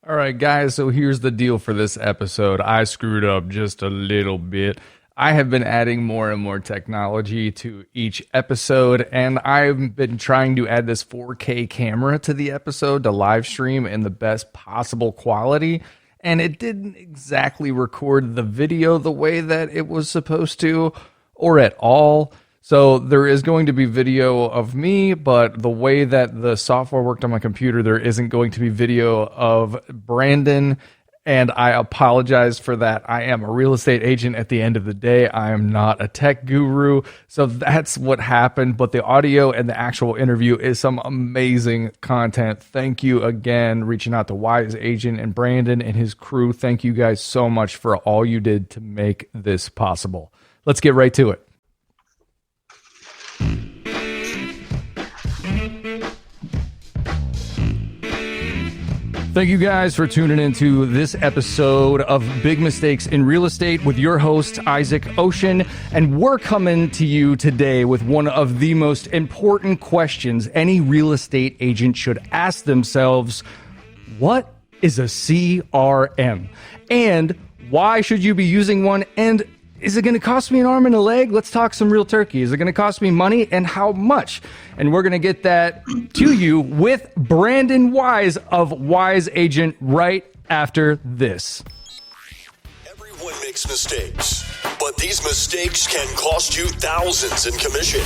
All right, guys, so here's the deal for this episode. I screwed up just a little bit. I have been adding more and more technology to each episode, and I've been trying to add this 4K camera to the episode to live stream in the best possible quality, and it didn't exactly record the video the way that it was supposed to, or at all. So there is going to be video of me, but the way that the software worked on my computer, there isn't going to be video of Brandon, and I apologize for that. I am a real estate agent at the end of the day. I am not a tech guru, so that's what happened, but the audio and the actual interview is some amazing content. Thank you again, reaching out to Wise Agent and Brandon and his crew. Thank you guys so much for all you did to make this possible. Let's get right to it. Thank you guys for tuning into this episode of Big Mistakes in Real Estate with your host, Isaac Ocean. And we're coming to you today with one of the most important questions any real estate agent should ask themselves. What is a CRM? And why should you be using one? And is it going to cost me an arm and a leg? Let's talk some real turkey. Is it going to cost me money, and how much? And we're going to get that to you with Brandon Wise of Wise Agent right after this. Everyone makes mistakes, but these mistakes can cost you thousands in commission.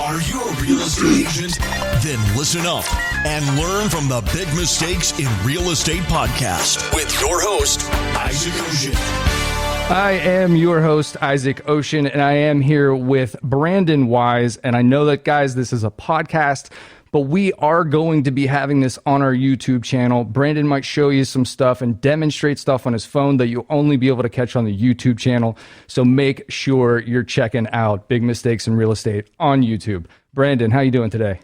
Are you a real estate agent? Then listen up and learn from the Big Mistakes in Real Estate podcast with your host, Isaac Ocean. I am your host, Isaac Ocean, and I am here with Brandon Wise. And I know that, guys, this is a podcast, but we are going to be having this on our YouTube channel. Brandon might show you some stuff and demonstrate stuff on his phone that you'll only be able to catch on the YouTube channel. So make sure you're checking out Big Mistakes in Real Estate on YouTube. Brandon, how you doing today?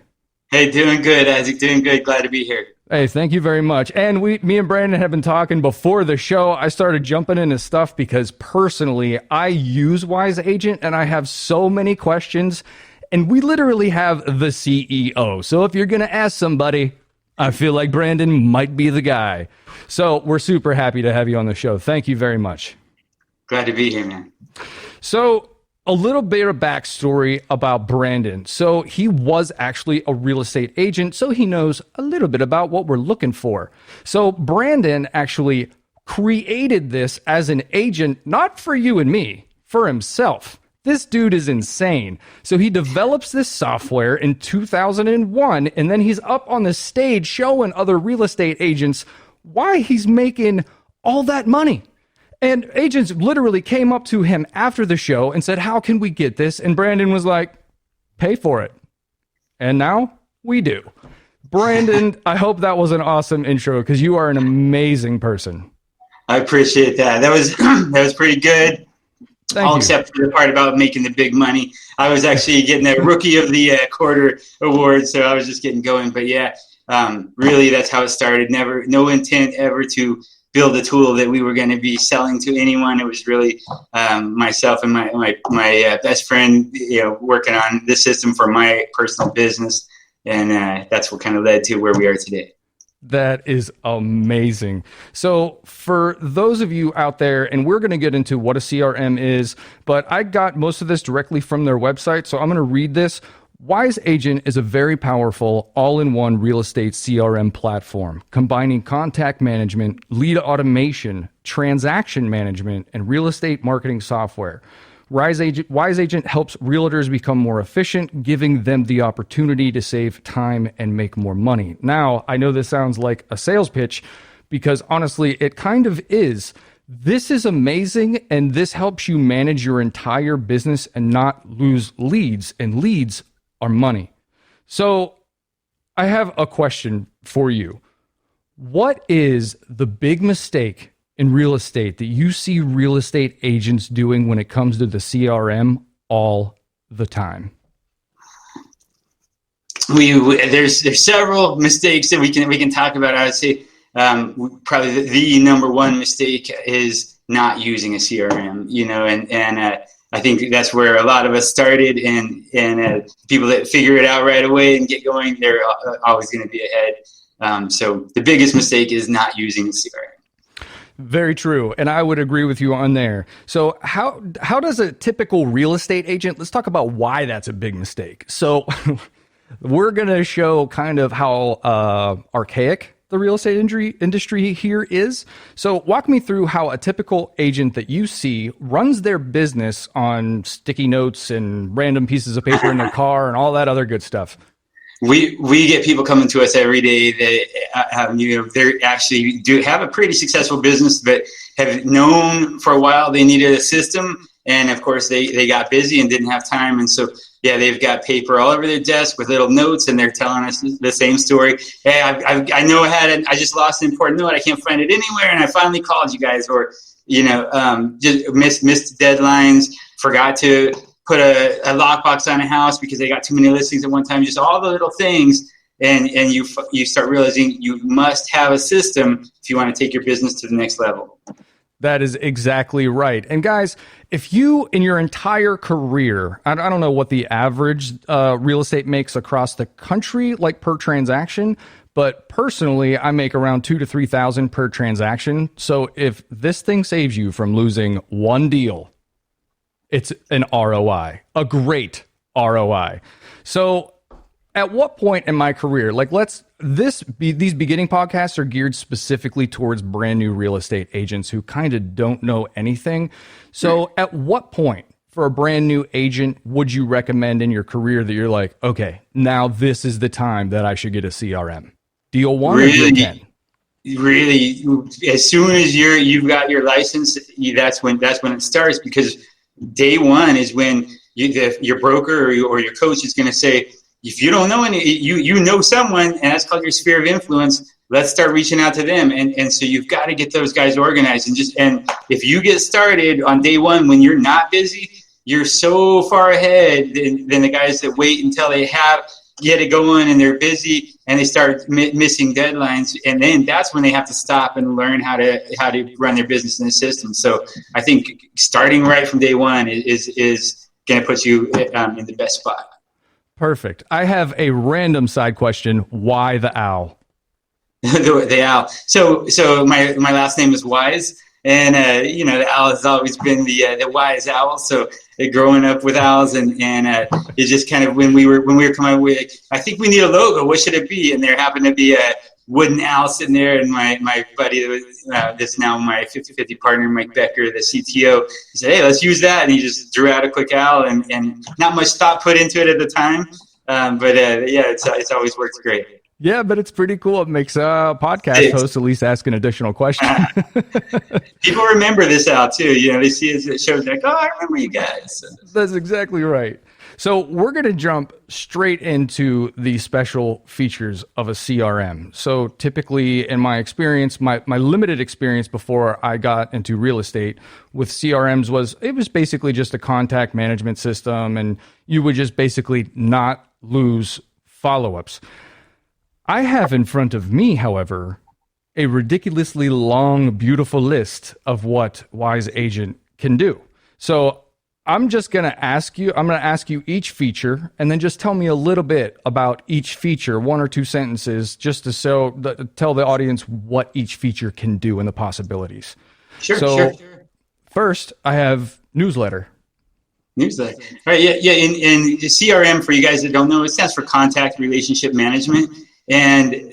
Hey, doing good, Isaac. Doing good. Glad to be here. Hey, thank you very much. And me and Brandon have been talking before the show. I started jumping into stuff because personally, I use Wise Agent and I have so many questions. And we literally have the CEO. So if you're going to ask somebody, I feel like Brandon might be the guy. So we're super happy to have you on the show. Thank you very much. Glad to be here, man. So a little bit of backstory about Brandon. So he was actually a real estate agent, so he knows a little bit about what we're looking for. So Brandon actually created this as an agent, not for you and me, for himself. This dude is insane. So he develops this software in 2001, and then he's up on the stage showing other real estate agents why he's making all that money. And agents literally came up to him after the show and said, how can we get this? And Brandon was like, pay for it. And now we do. Brandon, I hope that was an awesome intro because you are an amazing person. I appreciate that. That was pretty good. Thank you. Except for the part about making the big money. I was actually getting a Rookie of the Quarter award, so I was just getting going. But yeah, really, that's how it started. No intent ever to build a tool that we were going to be selling to anyone. It was really myself and my best friend, working on this system for my personal business, and that's what kind of led to where we are today. That is amazing. So for those of you out there, and we're going to get into what a CRM is, but I got most of this directly from their website, so I'm going to read this. Wise Agent is a very powerful all-in-one real estate CRM platform, combining contact management, lead automation, transaction management, and real estate marketing software. Wise Agent helps realtors become more efficient, giving them the opportunity to save time and make more money. Now, I know this sounds like a sales pitch because honestly, it kind of is. This is amazing, and this helps you manage your entire business and not lose leads, and leads are money. So I have a question for you. What is the big mistake in real estate that you see real estate agents doing when it comes to the CRM all the time? There's several mistakes that we can talk about. I would say probably the number one mistake is not using a CRM. And I think that's where a lot of us started, and people that figure it out right away and get going, they're always going to be ahead. So the biggest mistake is not using the CRM. Very true. And I would agree with you on there. So how does a typical real estate agent, let's talk about why that's a big mistake. So we're going to show kind of how archaic the real estate industry here is. So walk me through how a typical agent that you see runs their business on sticky notes and random pieces of paper in their car and all that other good stuff. We get people coming to us every day that have, they actually do have a pretty successful business, but have known for a while they needed a system. And of course they got busy and didn't have time. And so, yeah, they've got paper all over their desk with little notes, and they're telling us the same story. Hey, I know I just lost an important note. I can't find it anywhere. And I finally called you guys, or, just missed deadlines, forgot to put a lockbox on a house because they got too many listings at one time, just all the little things. And you start realizing you must have a system if you want to take your business to the next level. That is exactly right. And guys, if you in your entire career, I don't know what the average real estate makes across the country, like per transaction, but personally, I make around $2,000 to $3,000 per transaction. So if this thing saves you from losing one deal, it's an ROI, a great ROI. So at what point in my career, like these beginning podcasts are geared specifically towards brand new real estate agents who kind of don't know anything. So at what point for a brand new agent would you recommend in your career that you're like, okay, now this is the time that I should get a CRM? Deal 1 or deal 10? Really, as soon as you've got your license, that's when it starts, because day one is when your broker or your coach is going to say, if you don't know any, you know someone, and that's called your sphere of influence. Let's start reaching out to them, and so you've got to get those guys organized, and if you get started on day one when you're not busy, you're so far ahead than the guys that wait until they get it going and they're busy and they start missing deadlines, and then that's when they have to stop and learn how to run their business in the system. So I think starting right from day one is going to put you in the best spot. Perfect. I have a random side question. Why the owl? The owl. So my last name is Wise, and the owl has always been the wise owl. So growing up with owls, and it just kind of when we were coming up with, I think we need a logo. What should it be? And there happened to be a wooden owl sitting there, and my buddy that's now my 50/50 partner, Mike Becker, the CTO, he said, hey, let's use that, and he just drew out a quick owl, and not much thought put into it at the time, but it's always worked great. Yeah, but it's pretty cool. It makes a podcast host at least ask an additional question. People remember this owl too. They see it at shows like, oh, I remember you guys. That's exactly right. So we're going to jump straight into the special features of a CRM. So typically in my experience, my limited experience before I got into real estate with CRMs was basically just a contact management system, and you would just basically not lose follow-ups. I have in front of me, however, a ridiculously long, beautiful list of what Wise Agent can do. So I'm going to ask you each feature, and then just tell me a little bit about each feature, 1 or 2 sentences, just to tell the audience what each feature can do and the possibilities. Sure. First, I have newsletter. Newsletter. All right. Yeah. And CRM, for you guys that don't know, it stands for Contact Relationship Management. And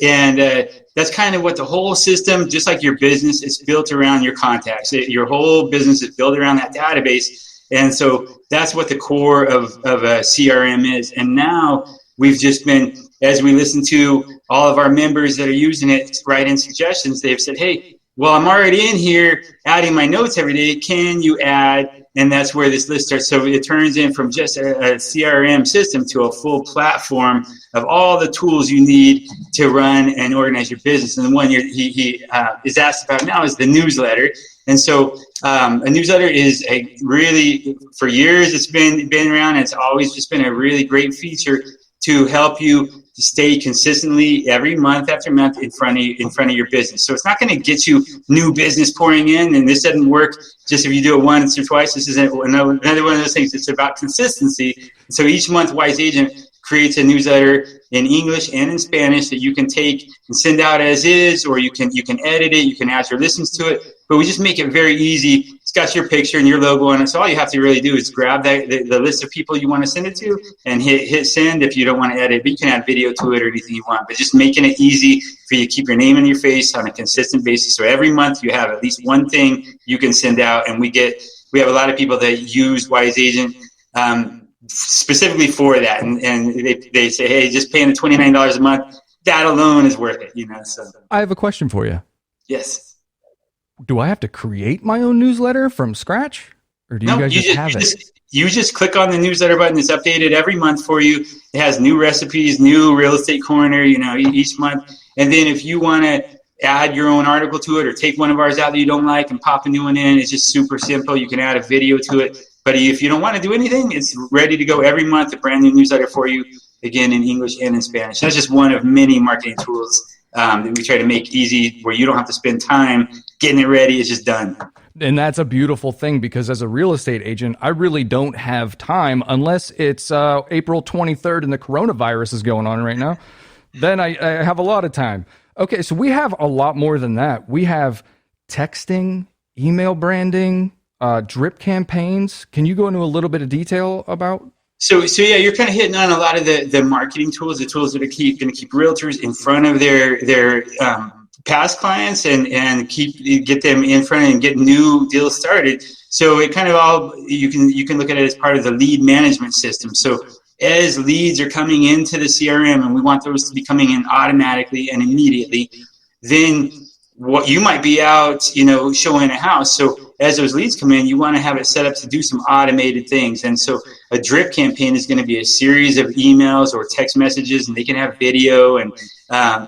that's kind of what the whole system, just like your business, is built around your contacts. Your whole business is built around that database. And so that's what the core of a CRM is. And now we've just been, as we listen to all of our members that are using it, write in suggestions, they've said, hey, well, I'm already in here adding my notes every day. Can you add? And that's where this list starts. So it turns in from just a CRM system to a full platform of all the tools you need to run and organize your business. And the one he is asked about now is the newsletter. And so a newsletter is a really, for years it's been around. It's always just been a really great feature to help you stay consistently every month after month in front of your business. So it's not going to get you new business pouring in, and this doesn't work just if you do it once or twice. This isn't another one of those things. It's about consistency. So each month, Wise Agent creates a newsletter in English and in Spanish that you can take and send out as is, or you can edit it, you can add your listings to it. But we just make it very easy. It's got your picture and your logo on it. So all you have to really do is grab the list of people you want to send it to and hit send if you don't want to edit. But you can add video to it or anything you want. But just making it easy for you to keep your name and your face on a consistent basis. So every month you have at least one thing you can send out. And we have a lot of people that use Wise Agent specifically for that, and they say, hey, just paying the $29 a month, that alone is worth it, So I have a question for you. Yes. Do I have to create my own newsletter from scratch, or do you guys just have it? You just click on the newsletter button. It's updated every month for you. It has new recipes, new real estate corner, each month. And then if you want to add your own article to it, or take one of ours out that you don't like and pop a new one in, it's just super simple. You can add a video to it. But if you don't want to do anything, it's ready to go every month, a brand new newsletter for you, again, in English and in Spanish. That's just one of many marketing tools that we try to make easy, where you don't have to spend time getting it ready. It's just done. And that's a beautiful thing, because as a real estate agent, I really don't have time unless it's April 23rd and the coronavirus is going on right now. Then I have a lot of time. Okay, so we have a lot more than that. We have texting, email branding, drip campaigns. Can you go into a little bit of detail about? So yeah, you're kind of hitting on a lot of the marketing tools, the tools that are going to keep realtors in front of their past clients and get them in front and get new deals started. So it kind of all, you can look at it as part of the lead management system. So as leads are coming into the CRM, and we want those to be coming in automatically and immediately, then what you might be out, showing a house. So as those leads come in, you want to have it set up to do some automated things. And so a drip campaign is going to be a series of emails or text messages, and they can have video and, on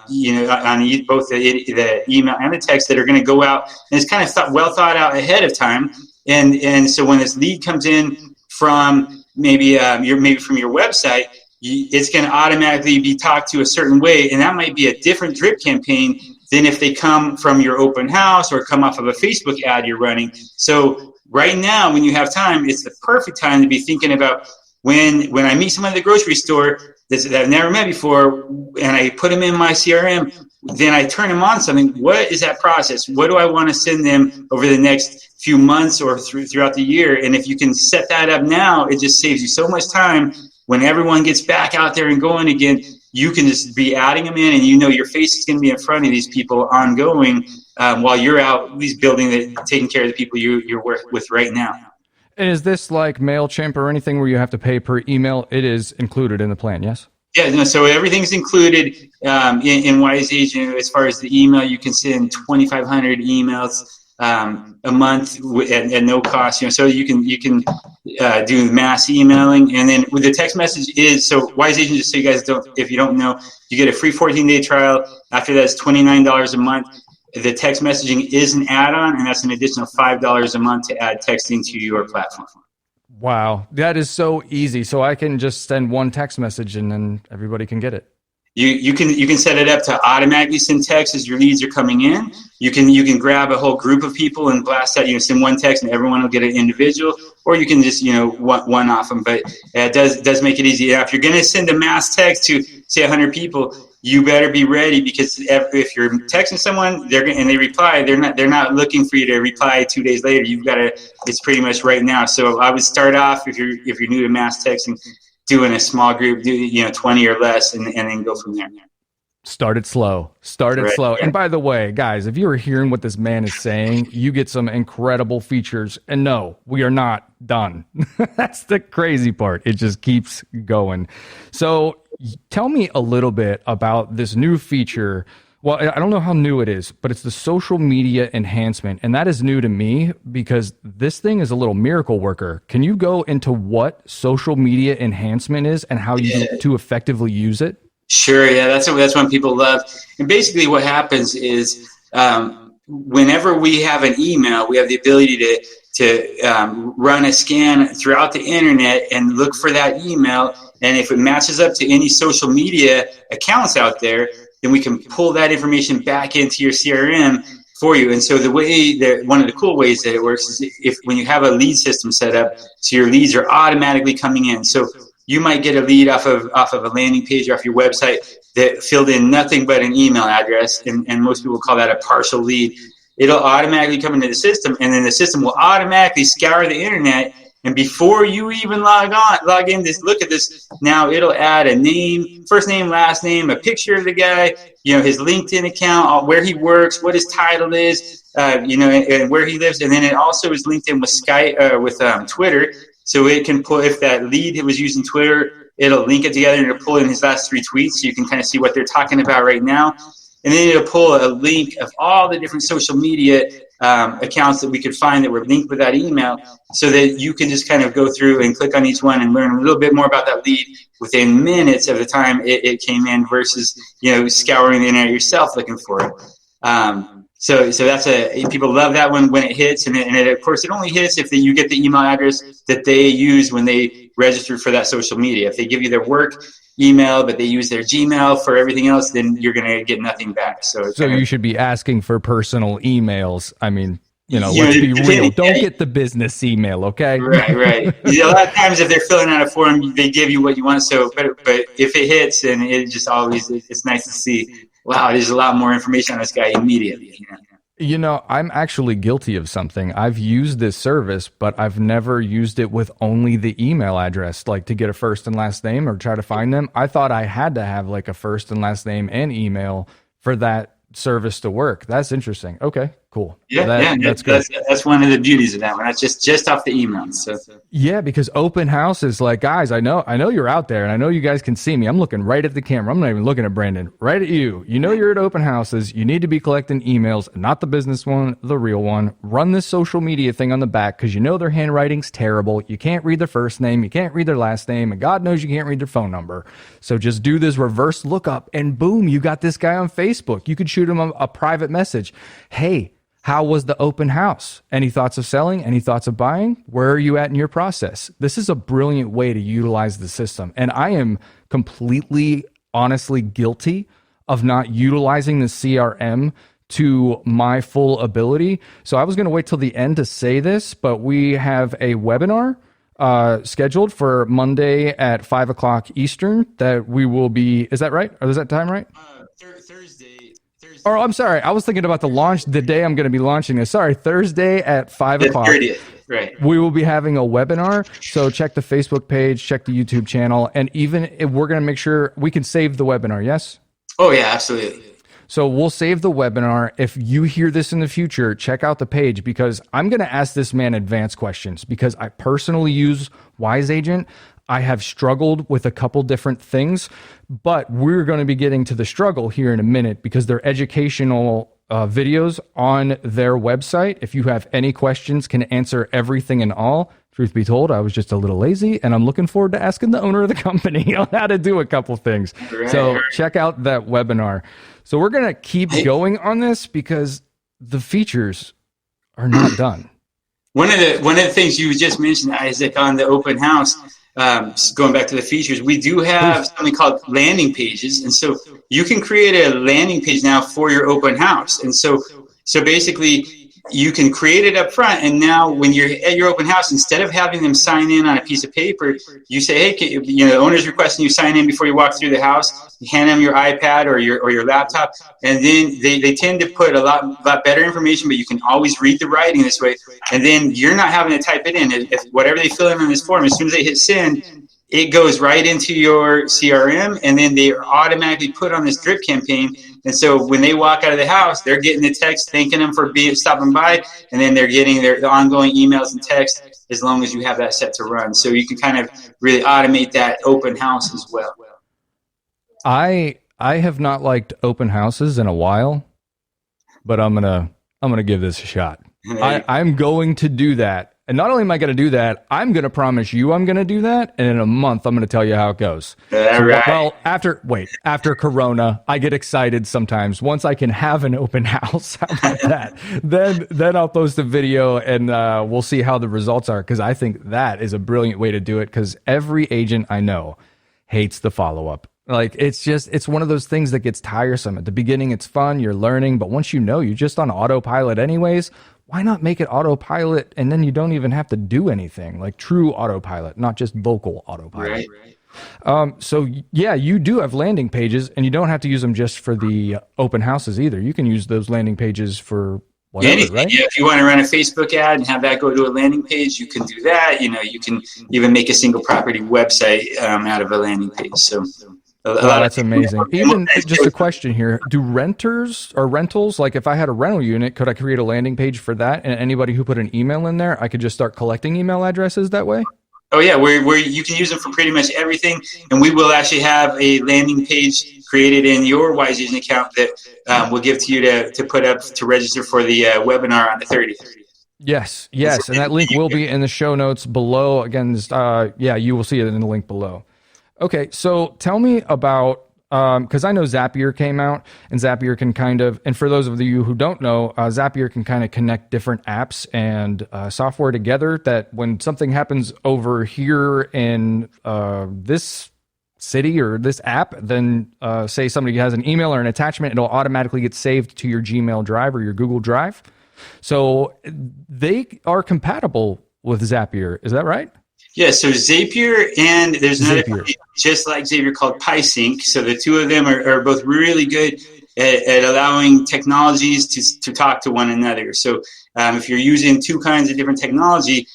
both the email and the text that are going to go out. And it's kind of well thought out ahead of time. And so when this lead comes in from maybe from your website, it's going to automatically be talked to a certain way. And that might be a different drip campaign than if they come from your open house or come off of a Facebook ad you're running. So right now, when you have time, it's the perfect time to be thinking about when I meet someone at the grocery store that I've never met before, and I put them in my CRM, then I turn them on something. What is that process? What do I want to send them over the next few months or throughout the year? And if you can set that up now, it just saves you so much time. When everyone gets back out there and going again, you can just be adding them in, and your face is going to be in front of these people ongoing while you're out at least taking care of the people you're with right now. And is this like MailChimp or anything where you have to pay per email? It is included in the plan, yes? Yeah, no, so everything's included in Wise Agent. As far as the email, you can send 2,500 emails a month at no cost. So you can do mass emailing, and then with the text message so Wise Agent, just so you guys if you don't know, you get a free 14-day trial. After that, it's $29 a month. The text messaging is an add-on, and that's an additional $5 a month to add texting to your platform. Wow, that is so easy. So I can just send one text message and then everybody can get it. You can set it up to automatically send texts as your leads are coming in. You can grab a whole group of people and blast out. Send one text and everyone will get an individual, or you can just one off them. But it does make it easy. If you're going to send a mass text to say 100 people, you better be ready, because if you're texting someone, and they reply, they're not looking for you to reply 2 days later. You've got to. It's pretty much right now. So I would start off, if you're new to mass texting, doing a small group, 20 or less, and then go from there. Start it slow. Yeah. And by the way, guys, if you're hearing what this man is saying, you get some incredible features. And no, we are not done. That's the crazy part. It just keeps going. So tell me a little bit about this new feature. Well, I don't know how new it is, but it's the social media enhancement. And that is new to me, because this thing is a little miracle worker. Can you go into what social media enhancement is and how you to effectively use it? Sure. Yeah, that's one people love. And basically what happens is whenever we have an email, we have the ability to run a scan throughout the internet and look for that email. And if it matches up to any social media accounts out there, then we can pull that information back into your CRM for you. And so one of the cool ways that it works is when you have a lead system set up, so your leads are automatically coming in. So you might get a lead off of a landing page or off your website that filled in nothing but an email address, and most people call that a partial lead. It'll automatically come into the system, and then the system will automatically scour the internet. And before you even log in, look at this. Now it'll add a name, first name, last name, a picture of the guy, his LinkedIn account, where he works, what his title is, and where he lives. And then it also is linked in with Twitter. So it can pull, if that lead was using Twitter, it'll link it together and it'll pull in his last 3 tweets. So you can kind of see what they're talking about right now. And then it'll pull a link of all the different social media accounts that we could find that were linked with that email, so that you can just kind of go through and click on each one and learn a little bit more about that lead within minutes of the time it came in, versus scouring the internet yourself looking for it. So that's people love that one when it hits, and of course it only hits if you get the email address that they use when they registered for that social media. If they give you their work email but they use their Gmail for everything else, then you're going to get nothing back. So you should be asking for personal emails. I mean, let's be real. Don't get the business email, okay? Right. A lot of times if they're filling out a form, they give you what you want. So, but if it hits, then it just always, it's nice to see, wow, there's a lot more information on this guy immediately. I'm actually guilty of something. I've used this service, but I've never used it with only the email address, like to get a first and last name or try to find them. I thought I had to have like a first and last name and email for that service to work. That's interesting. Okay, cool. That's good. That's one of the beauties of that one. That's just off the email. So yeah, because open house is like, guys, I know you're out there, and I know you guys can see me. I'm looking right at the camera. I'm not even looking at Brandon. Right at you. You're at open houses. You need to be collecting emails, not the business one, the real one. Run this social media thing on the back, because their handwriting's terrible. You can't read their first name. You can't read their last name, and God knows you can't read their phone number. So just do this reverse lookup, and boom, you got this guy on Facebook. You could shoot him a private message. Hey, how was the open house? Any thoughts of selling? Any thoughts of buying? Where are you at in your process? This is a brilliant way to utilize the system. And I am completely, honestly guilty of not utilizing the CRM to my full ability. So I was going to wait till the end to say this, but we have a webinar scheduled for Monday at 5:00 Eastern that we will be, is that right? Or is that time right? Thursday. Oh, I'm sorry. I was thinking about the day I'm going to be launching this. Sorry, Thursday at 5:00. 30th, right. We will be having a webinar. So check the Facebook page, check the YouTube channel, and even if we're going to make sure we can save the webinar. Yes? Oh, yeah, absolutely. So we'll save the webinar. If you hear this in the future, check out the page, because I'm going to ask this man advanced questions, because I personally use Wise Agent. I have struggled with a couple different things, but we're going to be getting to the struggle here in a minute, because they're educational videos on their website. If you have any questions, can answer everything and all. Truth be told, I was just a little lazy, and I'm looking forward to asking the owner of the company on how to do a couple things. Right. So check out that webinar. So we're going to keep going on this, because the features are not done. One of the things you just mentioned, Isaac, on the open house, going back to the features, we do have something called landing pages. And so you can create a landing page now for your open house. And so basically you can create it up front. And now when you're at your open house, instead of having them sign in on a piece of paper, you say, hey, the owner's requesting you sign in before you walk through the house. You hand them your iPad or your laptop. And then they tend to put a lot better information, but you can always read the writing this way. And then you're not having to type it in. If whatever they fill in on this form, as soon as they hit send, it goes right into your CRM, and then they are automatically put on this drip campaign. And so when they walk out of the house, they're getting the text thanking them for stopping by, and then they're getting their ongoing emails and text, as long as you have that set to run. So you can kind of really automate that open house as well. I have not liked open houses in a while, but I'm gonna give this a shot. I'm going to do that. And not only am I going to do that, I'm going to promise you I'm going to do that. And in a month, I'm going to tell you how it goes. Right. Well, after Corona, I get excited sometimes. Once I can have an open house, how about that? Then I'll post a video, and we'll see how the results are. Because I think that is a brilliant way to do it. Because every agent I know hates the follow-up. Like, it's one of those things that gets tiresome. At the beginning, it's fun, you're learning. But once you're just on autopilot anyways. why not make it autopilot, and then you don't even have to do anything, like true autopilot, not just vocal autopilot. Right. So yeah, you do have landing pages, and you don't have to use them just for the open houses either. You can use those landing pages for whatever, Anything, right? yeah. If you want to run a Facebook ad and have that go to a landing page, you can do that. You can even make a single property website out of a landing page. So a Wow, lot that's amazing. Even just a question here: do rentals, like if I had a rental unit, could I create a landing page for that? And anybody who put an email in there, I could just start collecting email addresses that way? Oh yeah, where you can use them for pretty much everything, and we will actually have a landing page created in your Wise Agent account that we'll give to you to put up to register for the webinar on the 30th. Yes, and that link will be in the show notes below. Again, you will see it in the link below. Okay, so tell me about, because I know Zapier came out, and Zapier can and for those of you who don't know, Zapier can kind of connect different apps and software together, that when something happens over here in this city or this app, then say somebody has an email or an attachment, it'll automatically get saved to your Gmail Drive or your Google Drive. So they are compatible with Zapier. Is that right? Yeah, so Zapier, and there's another company just like Zapier called PySync. So the two of them are both really good at allowing technologies to talk to one another. So if you're using two kinds of different technology,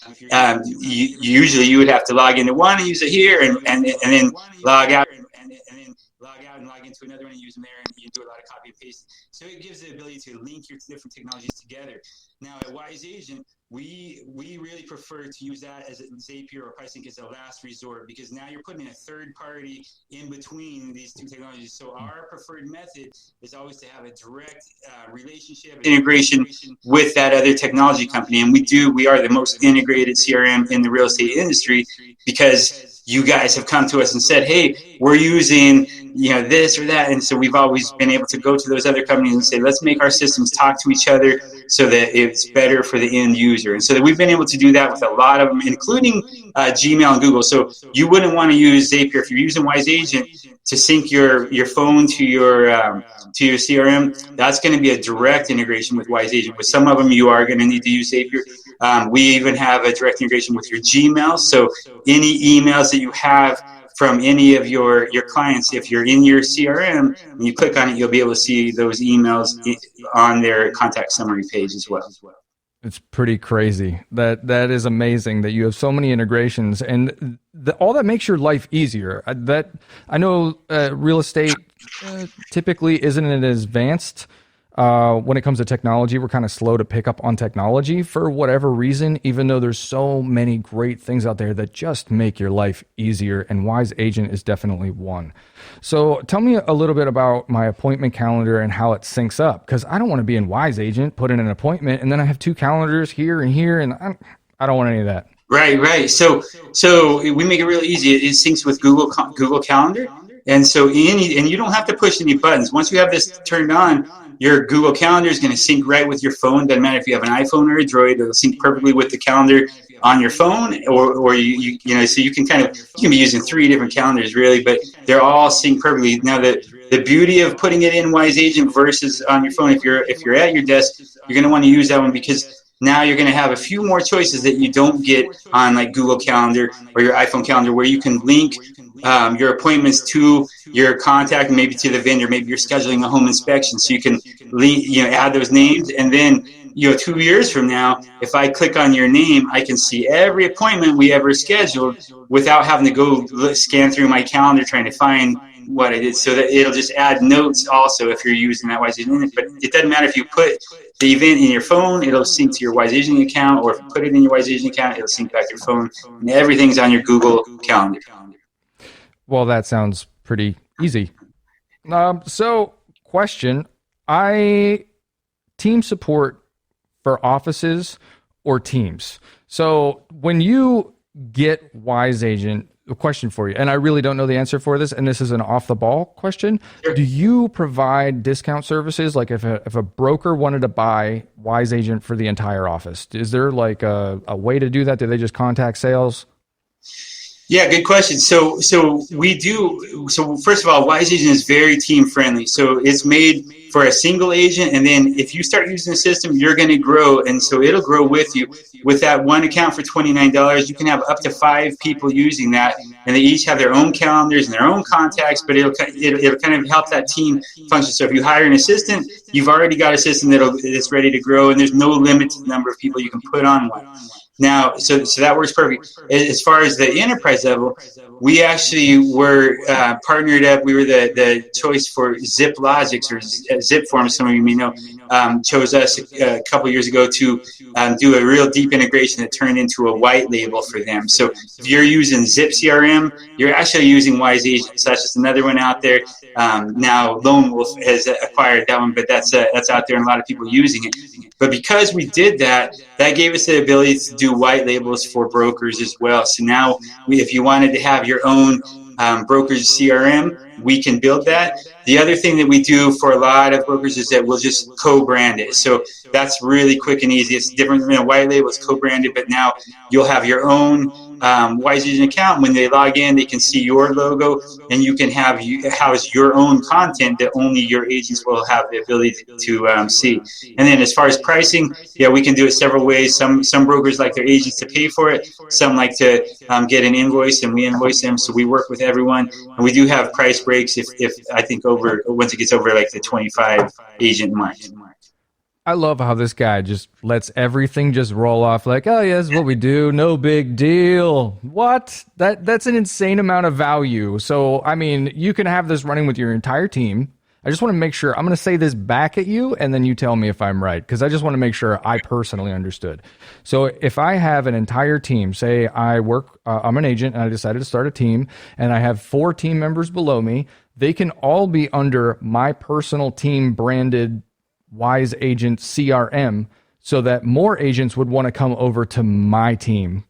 usually you would have to log into one and use it here, and then log out and log into another one and use them there, and you do a lot of copy and paste. So it gives the ability to link your different technologies together. Now at Wise Agent, we really prefer to use that as Zapier or PySync as a last resort, because now you're putting a third party in between these two technologies. So our preferred method is always to have a direct relationship integration with that other technology company, and we are the most integrated CRM in the real estate industry, because you guys have come to us and said, hey, we're using this or that, and so we've always been able to go to those other companies and say, let's make our systems talk to each other so that it's better for the end user. And so that we've been able to do that with a lot of them, including Gmail and Google. So you wouldn't want to use Zapier if you're using Wise Agent to sync your phone to your CRM. That's going to be a direct integration with Wise Agent. With some of them, you are going to need to use Zapier. We even have a direct integration with your Gmail. So any emails that you have from any of your clients, if you're in your CRM, when you click on it, you'll be able to see those emails on their contact summary page as well. It's pretty crazy. That is amazing that you have so many integrations, and all that makes your life easier. I know real estate typically isn't as advanced. When it comes to technology, we're kind of slow to pick up on technology for whatever reason, even though there's so many great things out there that just make your life easier, and Wise Agent is definitely one. So tell me a little bit about my appointment calendar and how it syncs up, because I don't want to be in Wise Agent, put in an appointment, and then I have two calendars here and here, and I don't want any of that. Right. So we make it really easy. It syncs with Google Calendar, and so and you don't have to push any buttons. Once you have this turned on, your Google Calendar is going to sync right with your phone. Doesn't matter if you have an iPhone or a Droid; it'll sync perfectly with the calendar on your phone, or you So you can be using 3 different calendars really, but they're all synced perfectly. Now the beauty of putting it in Wise Agent versus on your phone, if you're at your desk, you're going to want to use that one, because now you're going to have a few more choices that you don't get on like Google Calendar or your iPhone calendar, where you can link your appointments to your contact, maybe to the vendor. Maybe you're scheduling a home inspection, so you can add those names, and then 2 years from now, if I click on your name, I can see every appointment we ever scheduled without having to go scan through my calendar trying to find what I did. So that it'll just add notes also if you're using that Wise Agent. But it doesn't matter if you put the event in your phone, it'll sync to your Wise Agent account, or if you put it in your Wise Agent account, it'll sync back to your phone, and everything's on your Google Calendar. Well, that sounds pretty easy. So question, team support for offices or teams. So when you get Wise Agent, a question for you, and I really don't know the answer for this, and this is an off the ball question. Sure. Do you provide discount services? Like if a broker wanted to buy Wise Agent for the entire office, is there like a way to do that? Do they just contact sales? Yeah, good question. So we do. So first of all, Wise Agent is very team friendly. So it's made for a single agent. And then if you start using the system, you're going to grow. And so it'll grow with you. With that one account for $29, you can have up to 5 people using that. And they each have their own calendars and their own contacts, but it'll kind of help that team function. So if you hire an assistant, you've already got a system that's ready to grow, and there's no limit to the number of people you can put on one. Now, so that works perfect. As far as the enterprise level, we actually were partnered up. We were the choice for Zip Logics, or Zip Forms, some of you may know, chose us a couple years ago to do a real deep integration that turned into a white label for them. So if you're using Zip CRM, you're actually using Wise Agent. So that's just another one out there. Now Lone Wolf has acquired that one, but that's out there and a lot of people using it. But because we did that, that gave us the ability to do white labels for brokers as well. So now, if you wanted to have your own brokerage CRM, we can build that. The other thing that we do for a lot of brokers is that we'll just co-brand it. So that's really quick and easy. It's different than a white label, it's co-branded, but now you'll have your own Wise Agent account. When they log in, they can see your logo, and you can house your own content that only your agents will have the ability to see. And then as far as pricing, yeah, we can do it several ways. Some brokers like their agents to pay for it. Some like to get an invoice, and we invoice them. So we work with everyone, and we do have price breaks if I think once it gets over like the 25 agent mark. I love how this guy just lets everything just roll off like, oh, yeah, this is what we do. No big deal. What? That's an insane amount of value. So, I mean, you can have this running with your entire team. I just want to make sure, I'm going to say this back at you, and then you tell me if I'm right, because I just want to make sure I personally understood. So if I have an entire team, say I'm an agent, and I decided to start a team, and I have 4 team members below me, they can all be under my personal team branded Wise Agent CRM, so that more agents would want to come over to my team.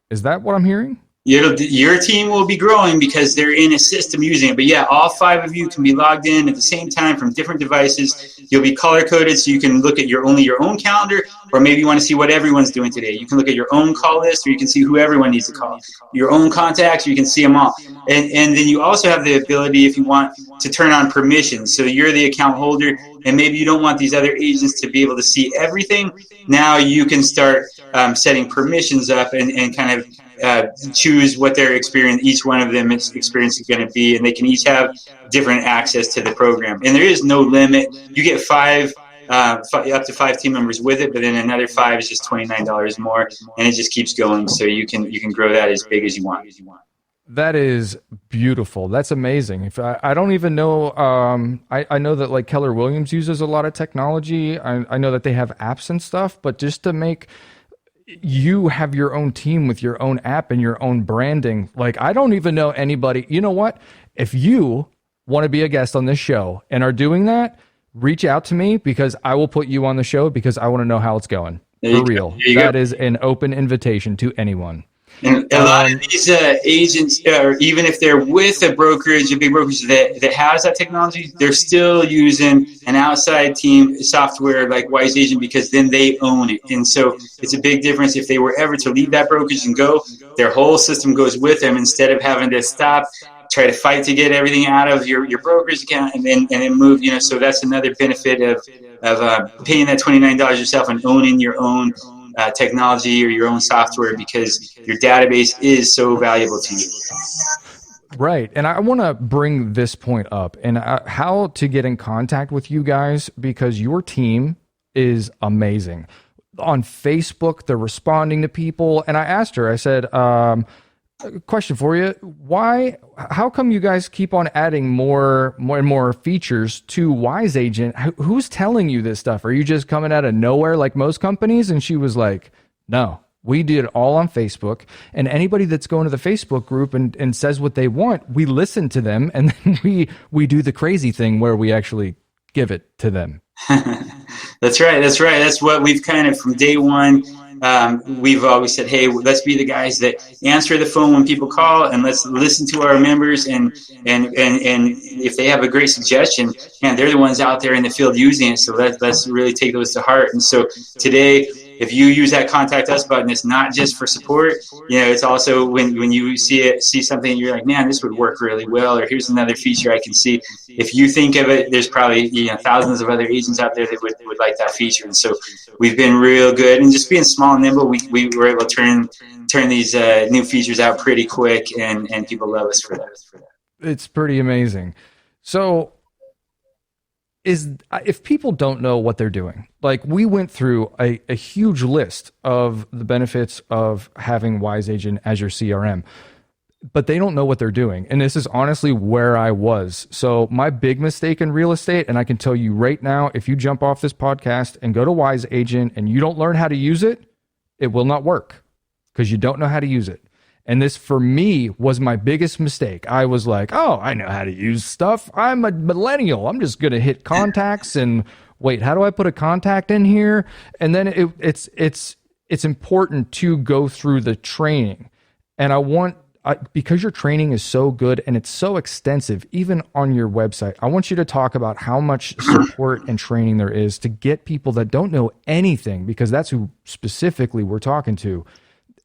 Is that what I'm hearing? Your team will be growing because they're in a system using it. But yeah, all 5 of you can be logged in at the same time from different devices. You'll be color coded, so you can look at your own calendar, or maybe you want to see what everyone's doing today. You can look at your own call list, or you can see who everyone needs to call. Your own contacts, you can see them all. And then you also have the ability, if you want, to turn on permissions. So you're the account holder, and maybe you don't want these other agents to be able to see everything. Now you can start setting permissions up and kind of choose what their experience, each one of them experience is going to be, and they can each have different access to the program. And there is no limit. You get up to 5 team members with it, but then another 5 is just $29 more, and it just keeps going. So you can grow that as big as you want. That is beautiful. That's amazing. If I don't even know, I know that like Keller Williams uses a lot of technology. I know that they have apps and stuff, but just to make you have your own team with your own app and your own branding, like I don't even know anybody. You know what? If you want to be a guest on this show and are doing that, reach out to me, because I will put you on the show, because I want to know how it's going. For real. That is an open invitation to anyone. And a lot of these agents, or even if they're with a brokerage, a big brokerage that has that technology, they're still using an outside team software like Wise Agent, because then they own it. And so it's a big difference. If they were ever to leave that brokerage and go, their whole system goes with them, instead of having to stop, try to fight to get everything out of your brokerage account and then move. So that's another benefit of paying that $29 yourself and owning your own technology or your own software, because your database is so valuable to you. Right. And I want to bring this point up, and how to get in contact with you guys, because your team is amazing. On Facebook, they're responding to people. And I asked her, I said, question for you. How come you guys keep on adding more and more features to Wise Agent? Who's telling you this stuff? Are you just coming out of nowhere like most companies? And she was like, no, we did it all on Facebook, and anybody that's going to the Facebook group and says what they want, we listen to them, and then we do the crazy thing where we actually give it to them. That's right. That's what we've kind of, from day one, we've always said, hey, let's be the guys that answer the phone when people call, and let's listen to our members, and if they have a great suggestion, man, they're the ones out there in the field using it, so let's really take those to heart. And so today, if you use that contact us button, it's not just for support. It's also when you see something and you're like, man, this would work really well, or here's another feature I can see. If you think of it, there's probably thousands of other agents out there that would like that feature. And so we've been real good, and just being small and nimble, we were able to turn these new features out pretty quick, and people love us for that. It's pretty amazing. So if people don't know what they're doing, like we went through a huge list of the benefits of having Wise Agent as your CRM, but they don't know what they're doing. And this is honestly where I was. So my big mistake in real estate, and I can tell you right now, if you jump off this podcast and go to Wise Agent and you don't learn how to use it, it will not work because you don't know how to use it. And this, for me, was my biggest mistake. I was like, oh, I know how to use stuff. I'm a millennial. I'm just going to hit contacts and wait, how do I put a contact in here? And then it's important to go through the training. And because your training is so good and it's so extensive, even on your website, I want you to talk about how much support and training there is to get people that don't know anything, because that's who specifically we're talking to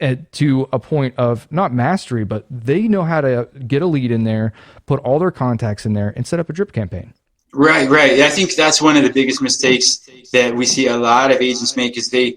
a point of not mastery, but they know how to get a lead in there, put all their contacts in there, and set up a drip campaign. Right. I think that's one of the biggest mistakes that we see a lot of agents make is they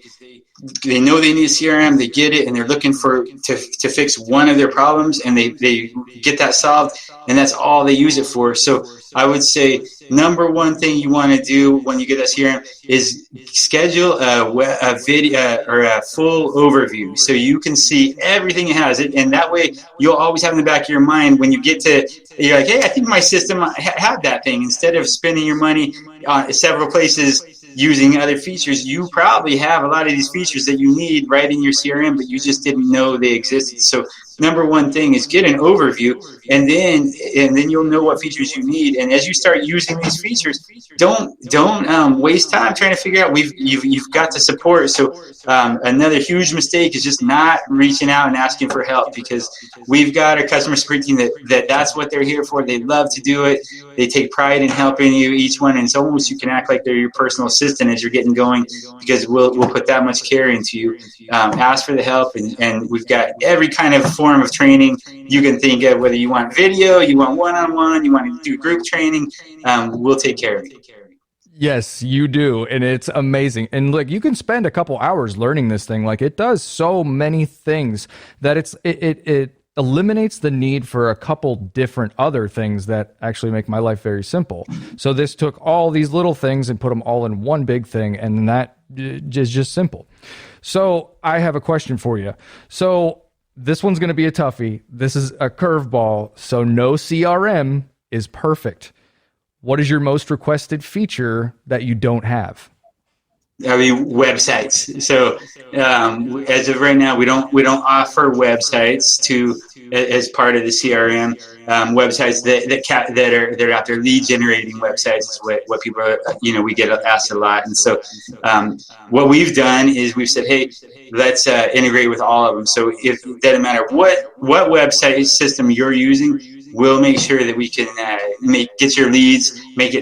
know they need a CRM, they get it, and they're looking to fix one of their problems, and they get that solved, and that's all they use it for. So I would say number one thing you want to do when you get that CRM is schedule a video or a full overview so you can see everything it has. And that way you'll always have in the back of your mind when you get to, you're like, hey, I think my system had that thing. Instead of spending your money on several places using other features, you probably have a lot of these features that you need right in your CRM, but you just didn't know they existed. So number one thing is get an overview, and then you'll know what features you need. And as you start using these features, don't waste time trying to figure out. You've got the support. So another huge mistake is just not reaching out and asking for help, because we've got a customer support team that's what they're here for. They love to do it. They take pride in helping you, each one, and it's almost you can act like they're your personal assistant as you're getting going, because we'll put that much care into you. Ask for the help, and we've got every kind of form of training you can think of, whether you want video, you want one-on-one, you want to do group training, we'll take care of it. Yes, you do. And it's amazing. And look, you can spend a couple hours learning this thing. Like, it does so many things that it eliminates the need for a couple different other things that actually make my life very simple. So this took all these little things and put them all in one big thing, and that is just simple. So I have a question for you. So this one's going to be a toughie. This is a curveball. So no CRM is perfect. What is your most requested feature that you don't have? I mean, websites. So as of right now, we don't offer websites as part of the CRM. Websites that are out there, lead generating websites is what people are, we get asked a lot. And so what we've done is we've said, hey, let's integrate with all of them. So if it doesn't matter what website system you're using, we'll make sure that we can get your leads, make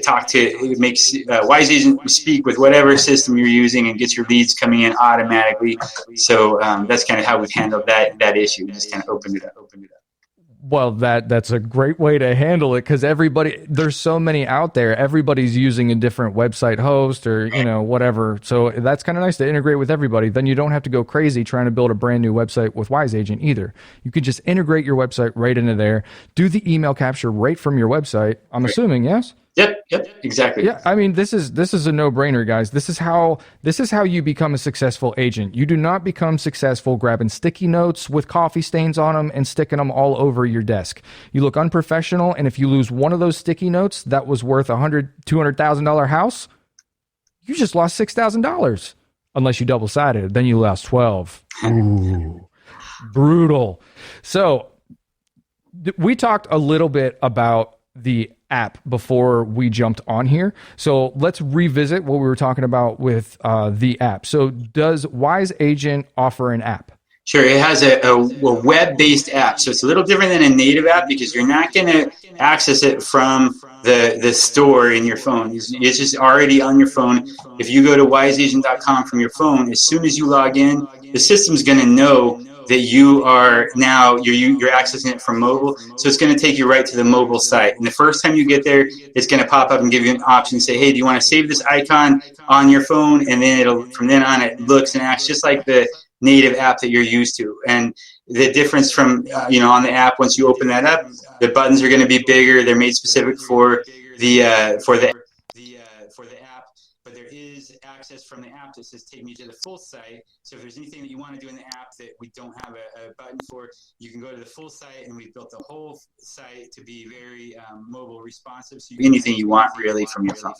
Wise Agent speak with whatever system you're using and get your leads coming in automatically. So that's kind of how we've handled that issue. We just kind of opened it up. Well, that's a great way to handle it, because there's so many out there. Everybody's using a different website host or, whatever. So that's kind of nice to integrate with everybody. Then you don't have to go crazy trying to build a brand new website with Wise Agent either. You could just integrate your website right into there, do the email capture right from your website. I'm assuming, yes? Yep, exactly. Yeah, I mean, this is a no-brainer, guys. This is how you become a successful agent. You do not become successful grabbing sticky notes with coffee stains on them and sticking them all over your desk. You look unprofessional, and if you lose one of those sticky notes that was worth $200,000 house, you just lost $6,000. Unless you double-sided, then you lost 12. Ooh, brutal. So we talked a little bit about the app before we jumped on here. So let's revisit what we were talking about with the app. So does Wise Agent offer an app? Sure, it has a web-based app, so it's a little different than a native app because you're not going to access it from the store in your phone. It's just already on your phone. If you go to wiseagent.com from your phone, as soon as you log in, the system's going to know that you are now you're accessing it from mobile, so it's going to take you right to the mobile site. And the first time you get there, it's going to pop up and give you an option, say, hey, do you want to save this icon on your phone? And then it'll, from then on, it looks and acts just like the native app that you're used to. And the difference from on the app, once you open that up, the buttons are going to be bigger. They're made specific for the app, but there is access from the app that says take me to the full site. So if there's anything that you want to do in the app that we don't have a button for, you can go to the full site, and we've built the whole site to be very mobile responsive. So you can do anything you want really from your phone.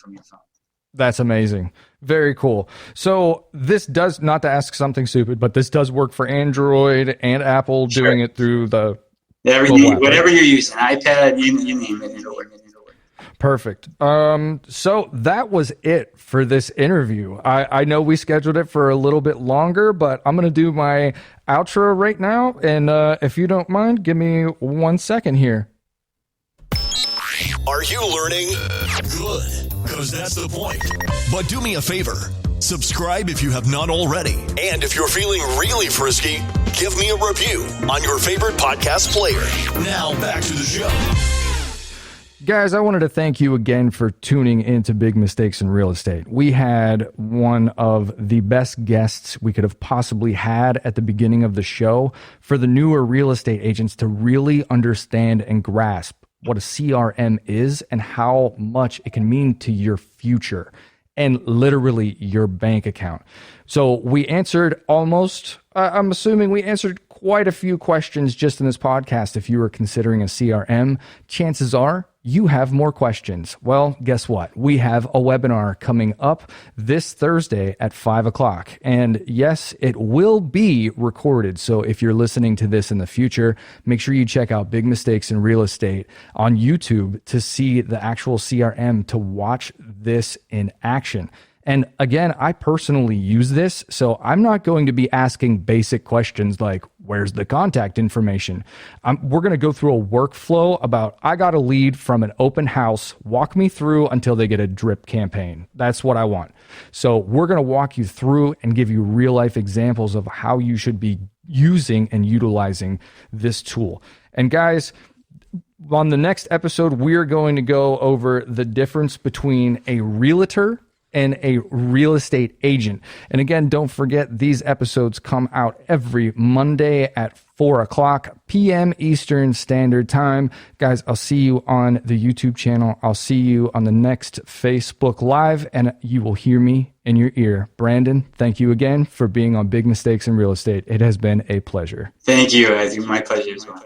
That's amazing. Very cool. So this does, not to ask something stupid, but this does work for Android and Apple. Sure. Doing it through the everything, whatever you're using, iPad, you name it, it'll work. Perfect. So that was it for this interview. I know we scheduled it for a little bit longer, but I'm going to do my outro right now. And if you don't mind, give me 1 second here. Are you learning? Good, because that's the point. But do me a favor. Subscribe if you have not already. And if you're feeling really frisky, give me a review on your favorite podcast player. Now back to the show. Guys, I wanted to thank you again for tuning into Big Mistakes in Real Estate. We had one of the best guests we could have possibly had at the beginning of the show for the newer real estate agents to really understand and grasp what a CRM is and how much it can mean to your future and literally your bank account. So we answered I'm assuming we answered quite a few questions just in this podcast. If you were considering a CRM, chances are you have more questions. Well, guess what? We have a webinar coming up this Thursday at 5:00. And yes, it will be recorded. So if you're listening to this in the future, make sure you check out Big Mistakes in Real Estate on YouTube to see the actual CRM, to watch this in action. And again, I personally use this, so I'm not going to be asking basic questions like, where's the contact information? We're going to go through a workflow about, I got a lead from an open house, walk me through until they get a drip campaign. That's what I want. So we're going to walk you through and give you real life examples of how you should be using and utilizing this tool. And guys, on the next episode, we're going to go over the difference between a realtor and a real estate agent. And again, don't forget, these episodes come out every Monday at 4:00 p.m. Eastern Standard Time. Guys, I'll see you on the YouTube channel. I'll see you on the next Facebook Live, and you will hear me in your ear. Brandon, thank you again for being on Big Mistakes in Real Estate. It has been a pleasure. Thank you. My pleasure as well.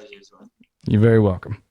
You're very welcome.